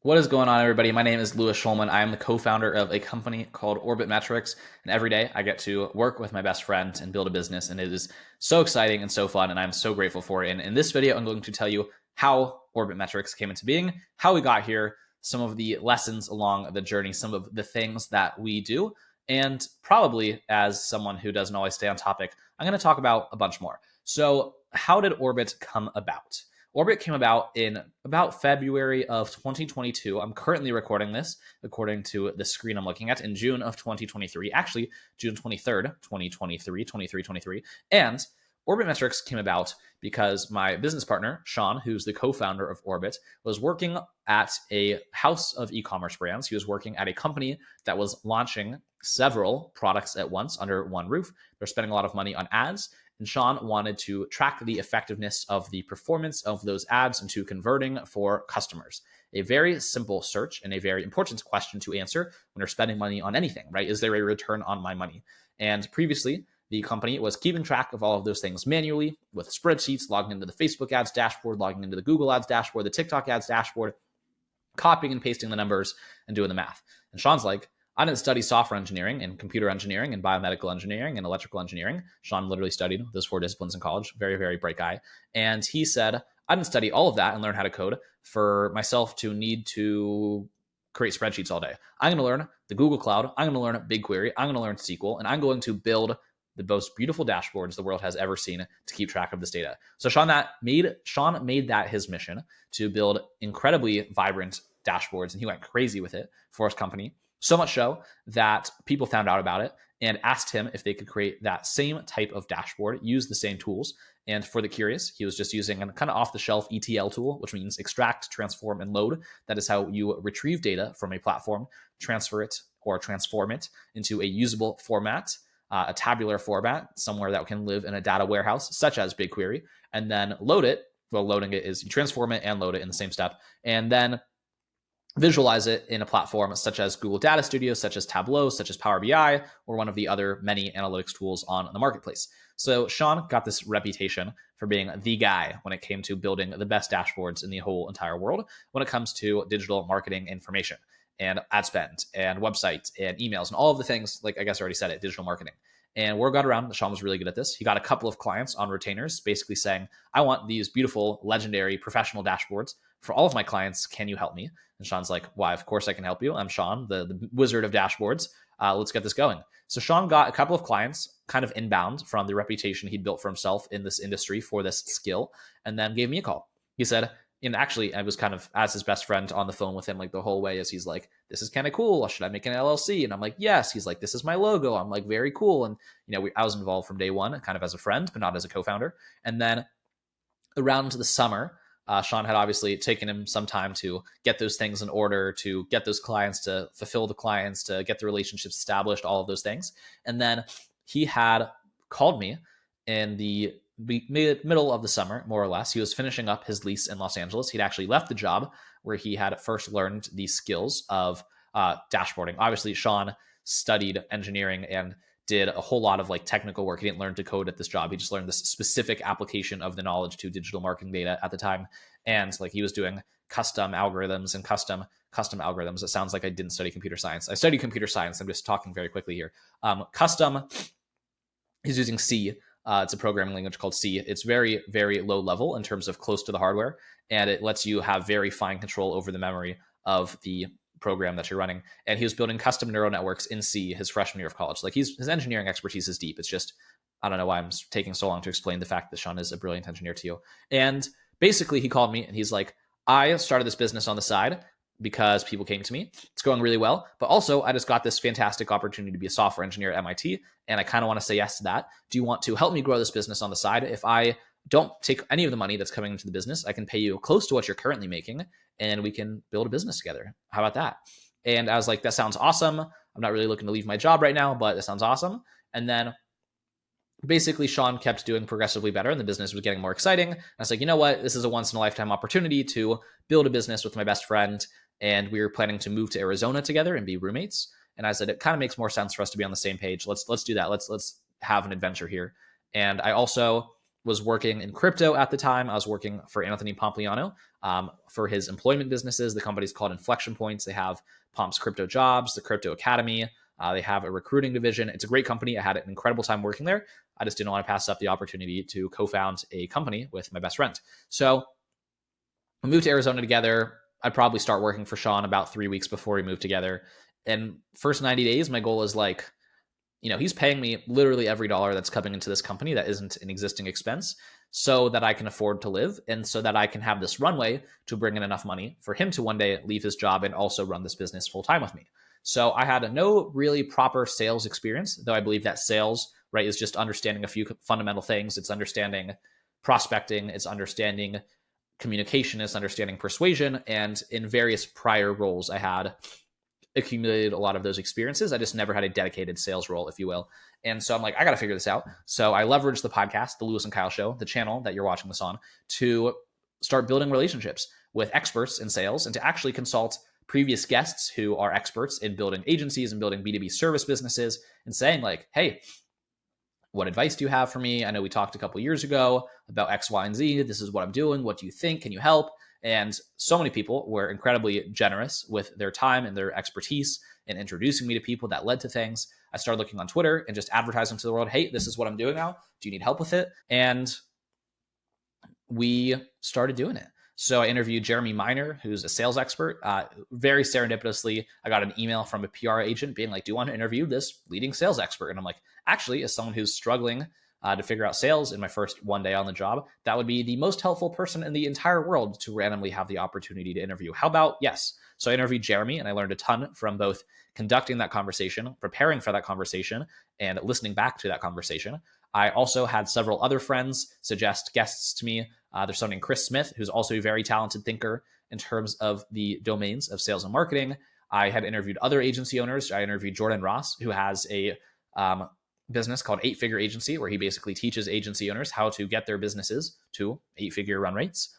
What is going on, everybody? My name is Louis Shulman. I am the co-founder of a company called Orbit Metrics, and every day I get to work with my best friend and build a business, and it is so exciting and so fun, and I'm so grateful for it. And in this video, I'm going to tell you how Orbit Metrics came into being, how we got here, some of the lessons along the journey, some of the things that we do, and probably as someone who doesn't always stay on topic, I'm going to talk about a bunch more. So how did Orbit come about? Orbit came about in about February of 2022. I'm currently recording this according to the screen I'm looking at in June of 2023, actually June 23rd, 2023. And Orbit Metrics came about because my business partner, Sean, who's the co-founder of Orbit, was working at a house of e-commerce brands. He was working at a company that was launching several products at once under one roof. They're spending a lot of money on ads, and Sean wanted to track the effectiveness of the performance of those ads into converting for customers. A very simple search and a very important question to answer when you're spending money on anything, right? Is there a return on my money? And previously, the company was keeping track of all of those things manually with spreadsheets, logging into the Facebook ads dashboard, logging into the Google ads dashboard, the TikTok ads dashboard, copying and pasting the numbers and doing the math. And Sean's like, I didn't study software engineering and computer engineering and biomedical engineering and electrical engineering. Sean literally studied those four disciplines in college. Very, very bright guy. And he said, I didn't study all of that and learn how to code for myself to need to create spreadsheets all day. I'm going to learn the Google Cloud. I'm going to learn BigQuery. I'm going to learn SQL, and I'm going to build the most beautiful dashboards the world has ever seen to keep track of this data. So Sean made that his mission to build incredibly vibrant dashboards, and he went crazy with it for his company. So much so that people found out about it and asked him if they could create that same type of dashboard, use the same tools. And for the curious, he was just using a kind of off-the-shelf ETL tool, which means extract, transform, and load. That is how you retrieve data from a platform, transfer it or transform it into a usable format, a tabular format, somewhere that can live in a data warehouse, such as BigQuery, and then load it. Well, loading it is you transform it and load it in the same step, and then visualize it in a platform such as Google Data Studio, such as Tableau, such as Power BI, or one of the other many analytics tools on the marketplace. So Sean got this reputation for being the guy when it came to building the best dashboards in the whole entire world when it comes to digital marketing information and ad spend and websites and emails and all of the things, like I guess I already said it, digital marketing. And word got around that Sean was really good at this. He got a couple of clients on retainers, basically saying, I want these beautiful, legendary, professional dashboards for all of my clients. Can you help me? And Sean's like, why, of course I can help you. I'm Sean, the wizard of dashboards. Let's get this going. So Sean got a couple of clients kind of inbound from the reputation he'd built for himself in this industry for this skill, and then gave me a call. He said, and actually I was kind of as his best friend on the phone with him like the whole way, as he's like, this is kind of cool. Should I make an LLC? And I'm like, yes. He's like, this is my logo. I'm like, very cool. And, I was involved from day one, kind of as a friend, but not as a co-founder. And then around the summer, Sean had obviously taken him some time to get those things in order, to get those clients, to fulfill the clients, to get the relationships established, all of those things. And then he had called me in the middle of the summer, more or less. He was finishing up his lease in Los Angeles. He'd actually left the job where he had first learned the skills of dashboarding. Obviously, Sean studied engineering and did a whole lot of like technical work. He didn't learn to code at this job. He just learned this specific application of the knowledge to digital marketing data at the time. And like he was doing custom algorithms and custom algorithms. It sounds like I didn't study computer science. I studied computer science. I'm just talking very quickly here. He's using C. It's a programming language called C. It's very, very low level in terms of close to the hardware. And it lets you have very fine control over the memory of the program that you're running. And he was building custom neural networks in C his freshman year of college. Like his engineering expertise is deep. It's just, I don't know why I'm taking so long to explain the fact that Sean is a brilliant engineer to you. And basically he called me and he's like, I started this business on the side because people came to me. It's going really well. But also I just got this fantastic opportunity to be a software engineer at MIT. And I kind of want to say yes to that. Do you want to help me grow this business on the side? If I don't take any of the money that's coming into the business, I can pay you close to what you're currently making, and we can build a business together. How about that? And I was like, that sounds awesome. I'm not really looking to leave my job right now, but that sounds awesome. And then basically Sean kept doing progressively better and the business was getting more exciting. And I was like, you know what? This is a once in a lifetime opportunity to build a business with my best friend. And we were planning to move to Arizona together and be roommates. And I said, it kind of makes more sense for us to be on the same page. Let's do that. Let's have an adventure here. And I also was working in crypto at the time. I was working for Anthony Pompliano for his employment businesses. The company's called Inflection Points. They have Pomp's Crypto Jobs, the Crypto Academy. They have a recruiting division. It's a great company. I had an incredible time working there. I just didn't want to pass up the opportunity to co-found a company with my best friend. So we moved to Arizona together. I'd probably start working for Sean about 3 weeks before we moved together. And first 90 days, my goal is like, he's paying me literally every dollar that's coming into this company that isn't an existing expense so that I can afford to live and so that I can have this runway to bring in enough money for him to one day leave his job and also run this business full time with me. So I had no really proper sales experience, though I believe that sales, right, is just understanding a few fundamental things. It's understanding prospecting, it's understanding communication, it's understanding persuasion. And in various prior roles, I had accumulated a lot of those experiences. I just never had a dedicated sales role, if you will. And so I'm like, I got to figure this out. So I leveraged the podcast, the Lewis and Kyle Show, the channel that you're watching this on, to start building relationships with experts in sales and to actually consult previous guests who are experts in building agencies and building B2B service businesses and saying like, hey, what advice do you have for me? I know we talked a couple years ago about X, Y, and Z. This is what I'm doing. What do you think? Can you help? And so many people were incredibly generous with their time and their expertise in introducing me to people that led to things. I started looking on Twitter and just advertising to the world, hey, this is what I'm doing now. Do you need help with it? And we started doing it. So I interviewed Jeremy Miner, who's a sales expert. Very serendipitously, I got an email from a PR agent being like, do you want to interview this leading sales expert? And I'm like, actually, as someone who's struggling to figure out sales in my first one day on the job, that would be the most helpful person in the entire world to randomly have the opportunity to interview. How about yes? So I interviewed Jeremy and I learned a ton from both conducting that conversation, preparing for that conversation, and listening back to that conversation. I also had several other friends suggest guests to me. There's someone named Chris Smith, who's also a very talented thinker in terms of the domains of sales and marketing. I had interviewed other agency owners. I interviewed Jordan Ross, who has a business called 8-Figure Agency, where he basically teaches agency owners how to get their businesses to 8-figure run rates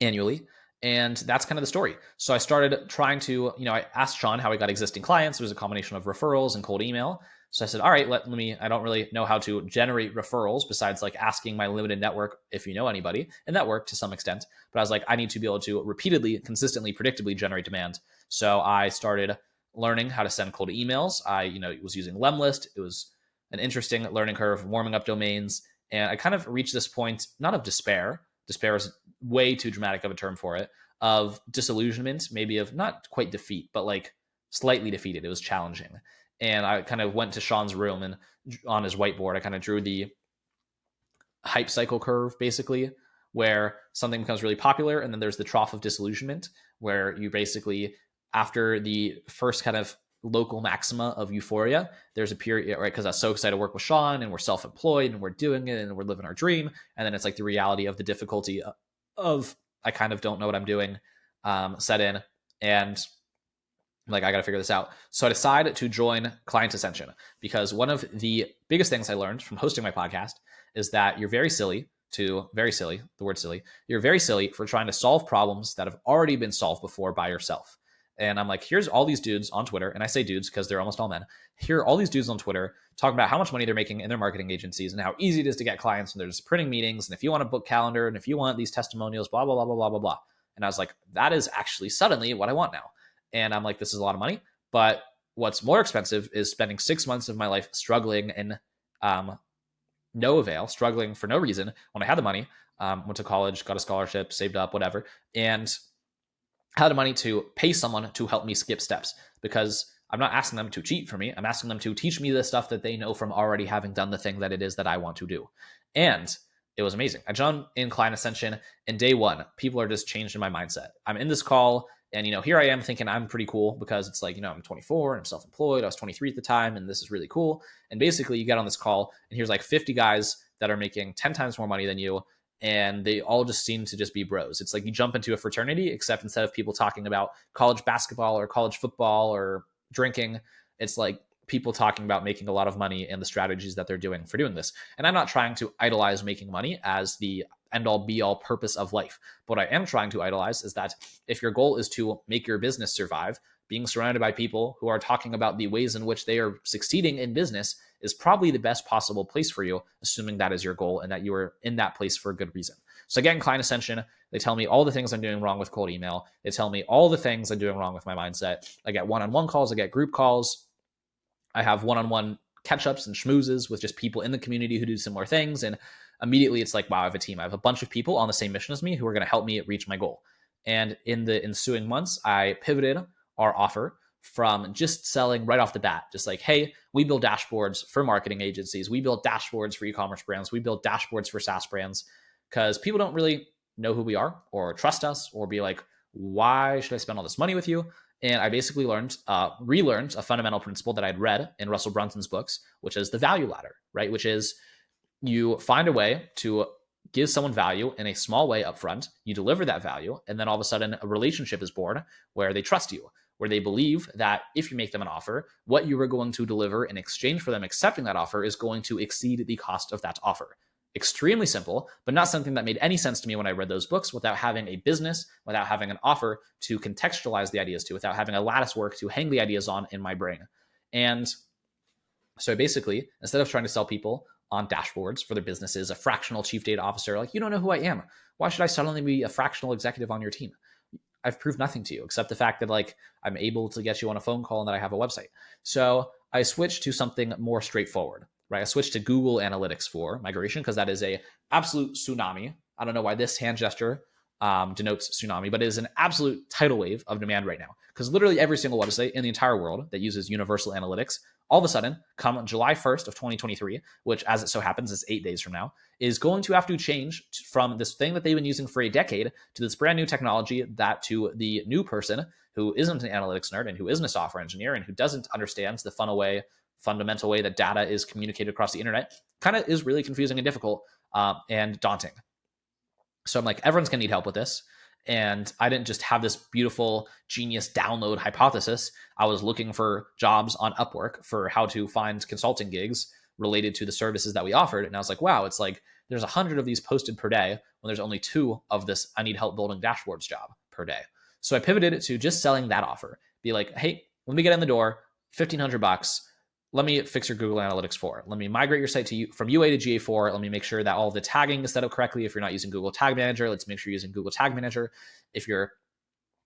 annually. And that's kind of the story. So I started trying to, I asked Sean how he got existing clients. It was a combination of referrals and cold email. So I said, all right, let me, I don't really know how to generate referrals besides like asking my limited network if you know anybody. And that worked to some extent. But I was like, I need to be able to repeatedly, consistently, predictably generate demand. So I started learning how to send cold emails. I, was using Lemlist. It was an interesting learning curve, warming up domains. And I kind of reached this point, not of despair. Despair is way too dramatic of a term for it, of disillusionment, maybe of not quite defeat, but like slightly defeated. It was challenging. And I kind of went to Sean's room and on his whiteboard, I kind of drew the hype cycle curve, basically, where something becomes really popular. And then there's the trough of disillusionment, where you basically, after the first kind of local maxima of euphoria, there's a period, right? Because I was so excited to work with Sean and we're self-employed and we're doing it and we're living our dream. And then it's like the reality of the difficulty of I kind of don't know what I'm doing set in. And like, I got to figure this out. So I decided to join Client Ascension because one of the biggest things I learned from hosting my podcast is that you're very silly, the word silly. You're very silly for trying to solve problems that have already been solved before by yourself. And I'm like, here's all these dudes on Twitter. And I say dudes because they're almost all men. Here are all these dudes on Twitter talking about how much money they're making in their marketing agencies and how easy it is to get clients. And they're just printing meetings. And if you want a book calendar and if you want these testimonials, blah, blah, blah, blah, blah, blah, blah. And I was like, that is actually suddenly what I want now. And I'm like, this is a lot of money. But what's more expensive is spending 6 months of my life struggling in no avail, struggling for no reason when I had the money, went to college, got a scholarship, saved up, whatever, and had the money to pay someone to help me skip steps because I'm not asking them to cheat for me. I'm asking them to teach me the stuff that they know from already having done the thing that it is that I want to do. And it was amazing. I jumped in Client Ascension and day one, people are just changed in my mindset. I'm in this call and, here I am thinking I'm pretty cool because it's like, I'm 24 and I'm self-employed. I was 23 at the time and this is really cool. And basically you get on this call and here's like 50 guys that are making 10 times more money than you. And they all just seem to just be bros. It's like you jump into a fraternity, except instead of people talking about college basketball or college football or drinking, it's like people talking about making a lot of money and the strategies that they're doing for doing this. And I'm not trying to idolize making money as the end all be all purpose of life. But what I am trying to idolize is that if your goal is to make your business survive, being surrounded by people who are talking about the ways in which they are succeeding in business is probably the best possible place for you, assuming that is your goal and that you are in that place for a good reason. So again, client ascension, they tell me all the things I'm doing wrong with cold email. They tell me all the things I'm doing wrong with my mindset. I get one-on-one calls, I get group calls. I have one-on-one catch-ups and schmoozes with just people in the community who do similar things. And immediately it's like, wow, I have a team. I have a bunch of people on the same mission as me who are going to help me reach my goal. And in the ensuing months, I pivoted our offer from just selling right off the bat, just like, hey, we build dashboards for marketing agencies. We build dashboards for e-commerce brands. We build dashboards for SaaS brands, because people don't really know who we are or trust us or be like, why should I spend all this money with you? And I basically relearned a fundamental principle that I'd read in Russell Brunson's books, which is the value ladder, right? Which is you find a way to give someone value in a small way upfront, you deliver that value, and then all of a sudden a relationship is born where they trust you, where they believe that if you make them an offer, what you are going to deliver in exchange for them accepting that offer is going to exceed the cost of that offer. Extremely simple, but not something that made any sense to me when I read those books without having a business, without having an offer to contextualize the ideas to, without having a lattice work to hang the ideas on in my brain. And so basically, instead of trying to sell people on dashboards for their businesses, a fractional chief data officer, like, you don't know who I am. Why should I suddenly be a fractional executive on your team? I've proved nothing to you except the fact that like I'm able to get you on a phone call and that I have a website. So I switched to something more straightforward, right? I switched to Google Analytics for migration because that is a absolute tsunami. I don't know why this hand gesture denotes tsunami, but it is an absolute tidal wave of demand right now, because literally every single website in the entire world that uses universal analytics, all of a sudden, come July 1st of 2023, which as it so happens is 8 days from now, is going to have to change from this thing that they've been using for a decade to this brand new technology that to the new person who isn't an analytics nerd and who isn't a software engineer and who doesn't understand the fundamental way that data is communicated across the internet, kind of is really confusing and difficult and daunting. So I'm like, everyone's going to need help with this. And I didn't just have this beautiful genius download hypothesis. I was looking for jobs on Upwork for how to find consulting gigs related to the services that we offered. And I was like, wow, it's like there's 100 of these posted per day when there's only 2 of this I need help building dashboards job per day. So I pivoted to just selling that offer. Be like, hey, let me get in the door, $1,500. Let me fix your Google Analytics 4. Let me migrate your site from UA to GA4. Let me make sure that all of the tagging is set up correctly. If you're not using Google Tag Manager, let's make sure you're using Google Tag Manager. If you're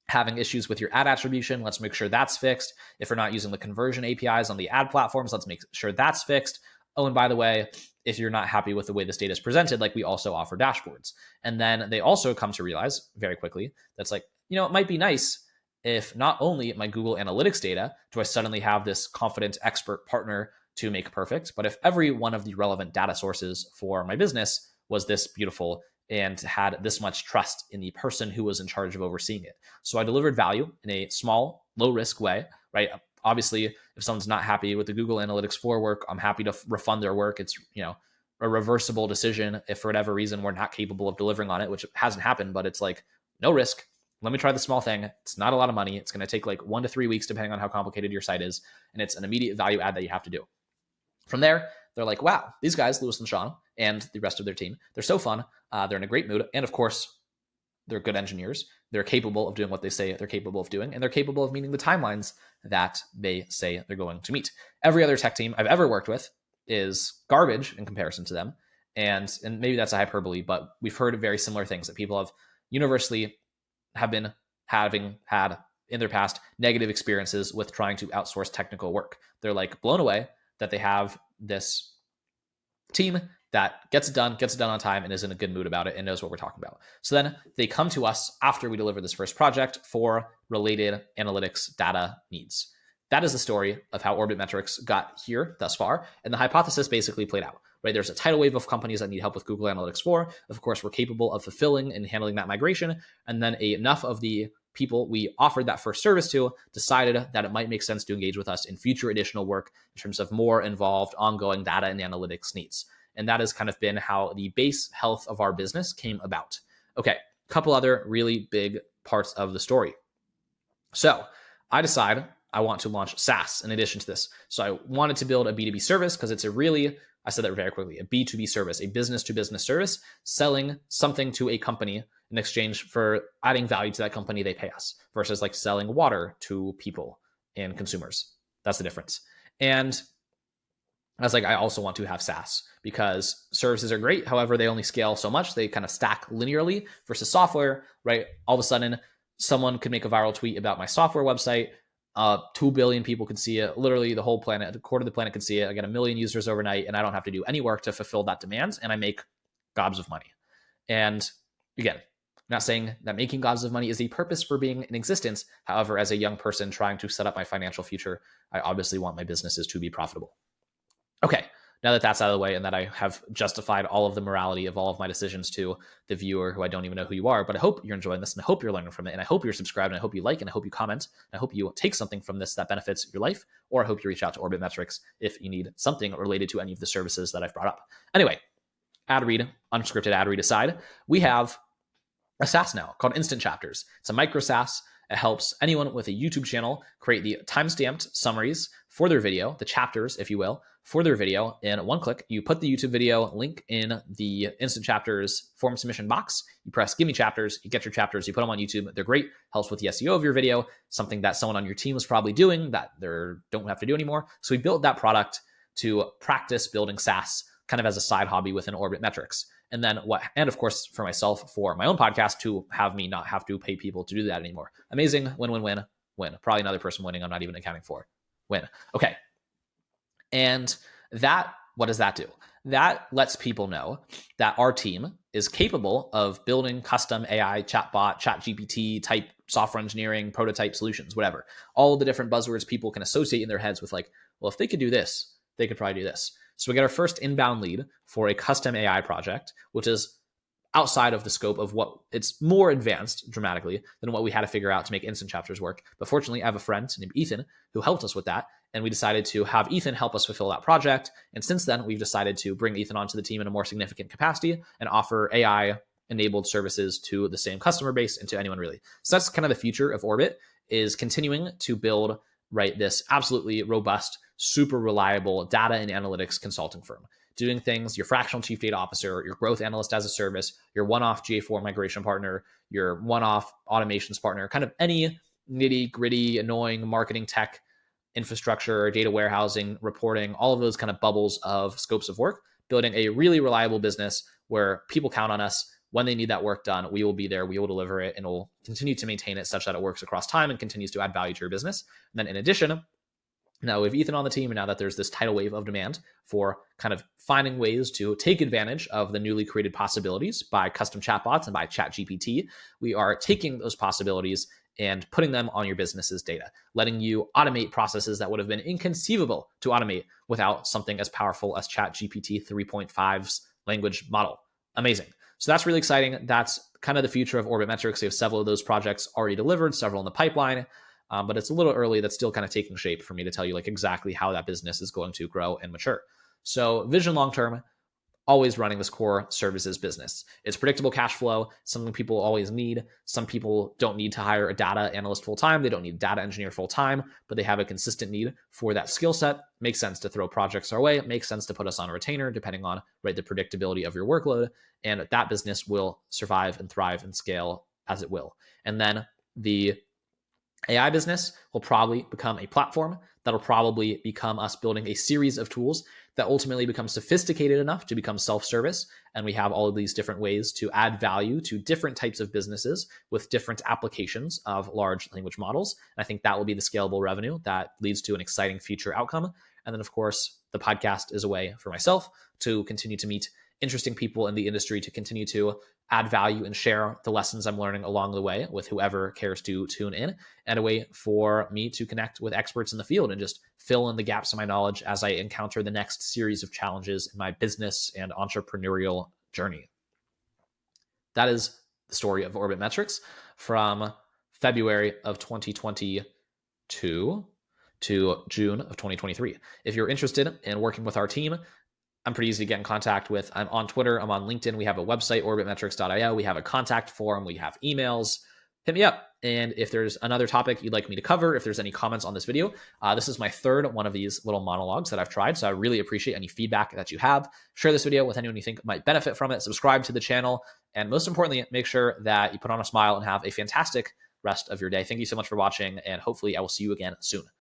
having issues with your ad attribution, let's make sure that's fixed. If you're not using the conversion APIs on the ad platforms, let's make sure that's fixed. Oh, and by the way, if you're not happy with the way this data is presented, like we also offer dashboards. And then they also come to realize very quickly that's like, it might be nice if not only my Google Analytics data do I suddenly have this confident expert partner to make perfect, but if every one of the relevant data sources for my business was this beautiful and had this much trust in the person who was in charge of overseeing it. So I delivered value in a small, low risk way, right? Obviously, if someone's not happy with the Google Analytics 4 work, I'm happy to refund their work. It's, a reversible decision if for whatever reason we're not capable of delivering on it, which hasn't happened, but it's like no risk. Let me try the small thing. It's not a lot of money. It's going to take like 1 to 3 weeks, depending on how complicated your site is. And it's an immediate value add that you have to do. From there, they're like, wow, these guys, Lewis and Sean, and the rest of their team, they're so fun. They're in a great mood. And of course, they're good engineers. They're capable of doing what they say they're capable of doing. And they're capable of meeting the timelines that they say they're going to meet. Every other tech team I've ever worked with is garbage in comparison to them. And maybe that's a hyperbole, but we've heard very similar things that people have universally have been having had in their past negative experiences with trying to outsource technical work. They're like blown away that they have this team that gets it done on time and is in a good mood about it and knows what we're talking about. So then they come to us after we deliver this first project for related analytics data needs. That is the story of how Orbit Metrics got here thus far. And the hypothesis basically played out, right? There's a tidal wave of companies that need help with Google Analytics 4. Of course, we're capable of fulfilling and handling that migration. And then enough of the people we offered that first service to decided that it might make sense to engage with us in future additional work in terms of more involved ongoing data and analytics needs. And that has kind of been how the base health of our business came about. Okay, a couple other really big parts of the story. So I decide I want to launch SaaS in addition to this. So I wanted to build a B2B service because it's a really I said that very quickly, a B2B service, a business to business service, selling something to a company in exchange for adding value to that company they pay us, versus like selling water to people and consumers. That's the difference. And I was like, I also want to have SaaS because services are great. However, they only scale so much. They kind of stack linearly versus software, right? All of a sudden, someone could make a viral tweet about my software website. 2 billion people could see it. Literally, the whole planet, a quarter of the planet could see it. I get 1 million users overnight, and I don't have to do any work to fulfill that demand, and I make gobs of money. And again, I'm not saying that making gobs of money is a purpose for being in existence. However, as a young person trying to set up my financial future, I obviously want my businesses to be profitable. Okay, now that that's out of the way and that I have justified all of the morality of all of my decisions to the viewer who I don't even know who you are, but I hope you're enjoying this and I hope you're learning from it and I hope you're subscribed and I hope you like and I hope you comment and I hope you take something from this that benefits your life, or I hope you reach out to Orbit Metrics if you need something related to any of the services that I've brought up. Anyway, ad read, unscripted ad read aside, we have a SaaS now called Instant Chapters. It's a micro SaaS. It helps anyone with a YouTube channel create the timestamped summaries for their video, the chapters, if you will, for their video in one click. You put the YouTube video link in the Instant Chapters form submission box. You press Give Me Chapters. You get your chapters. You put them on YouTube. They're great. Helps with the SEO of your video, something that someone on your team is probably doing that they don't have to do anymore. So we built that product to practice building SaaS kind of as a side hobby within Orbit Metrics. And then and of course, for myself, for my own podcast, to have me not have to pay people to do that anymore. Amazing. Win, win, win, win. Probably another person winning I'm not even accounting for. Win. Okay. And that, what does that do? That lets people know that our team is capable of building custom AI, chatbot, ChatGPT type software engineering, prototype solutions, whatever. All of the different buzzwords people can associate in their heads with like, well, if they could do this, they could probably do this. So we get our first inbound lead for a custom AI project, which is outside of the scope of what it's more advanced dramatically than what we had to figure out to make Instant Chapters work. But fortunately, I have a friend named Ethan who helped us with that. And we decided to have Ethan help us fulfill that project. And since then, we've decided to bring Ethan onto the team in a more significant capacity and offer AI enabled services to the same customer base and to anyone really. So that's kind of the future of Orbit, is continuing to build, right, this absolutely robust, super reliable data and analytics consulting firm, doing things, your fractional chief data officer, your growth analyst as a service, your one-off GA4 migration partner, your one-off automations partner, kind of any nitty gritty, annoying marketing tech, infrastructure, data warehousing, reporting, all of those kind of bubbles of scopes of work, building a really reliable business where people count on us. When they need that work done, we will be there, we will deliver it, and we'll continue to maintain it such that it works across time and continues to add value to your business. And then in addition, now we have Ethan on the team, and now that there's this tidal wave of demand for kind of finding ways to take advantage of the newly created possibilities by custom chatbots and by ChatGPT, we are taking those possibilities and putting them on your business's data, letting you automate processes that would have been inconceivable to automate without something as powerful as ChatGPT 3.5's language model. Amazing. So that's really exciting. That's kind of the future of Orbit Metrics. We have several of those projects already delivered, several in the pipeline. But it's a little early. That's still kind of taking shape for me to tell you like exactly how that business is going to grow and mature. So vision long-term, always running this core services business. It's predictable cash flow, something people always need. Some people don't need to hire a data analyst full-time. They don't need a data engineer full-time, but they have a consistent need for that skill set. Makes sense to throw projects our way. It makes sense to put us on a retainer, depending on, right, the predictability of your workload. And that business will survive and thrive and scale as it will. And then the AI business will probably become a platform that'll probably become us building a series of tools that ultimately become sophisticated enough to become self-service. And we have all of these different ways to add value to different types of businesses with different applications of large language models. And I think that will be the scalable revenue that leads to an exciting future outcome. And then, of course, the podcast is a way for myself to continue to meet interesting people in the industry, to continue to add value and share the lessons I'm learning along the way with whoever cares to tune in, and a way for me to connect with experts in the field and just fill in the gaps in my knowledge as I encounter the next series of challenges in my business and entrepreneurial journey. That is the story of Orbit Metrics from February of 2022 to June of 2023. If you're interested in working with our team, I'm pretty easy to get in contact with. I'm on Twitter. I'm on LinkedIn. We have a website, orbitmetrics.io. We have a contact form. We have emails. hit me up. And if there's another topic you'd like me to cover, if there's any comments on this video, this is my third one of these little monologues that I've tried. So I really appreciate any feedback that you have. Share this video with anyone you think might benefit from it. Subscribe to the channel. And most importantly, make sure that you put on a smile and have a fantastic rest of your day. Thank you so much for watching. And hopefully I will see you again soon.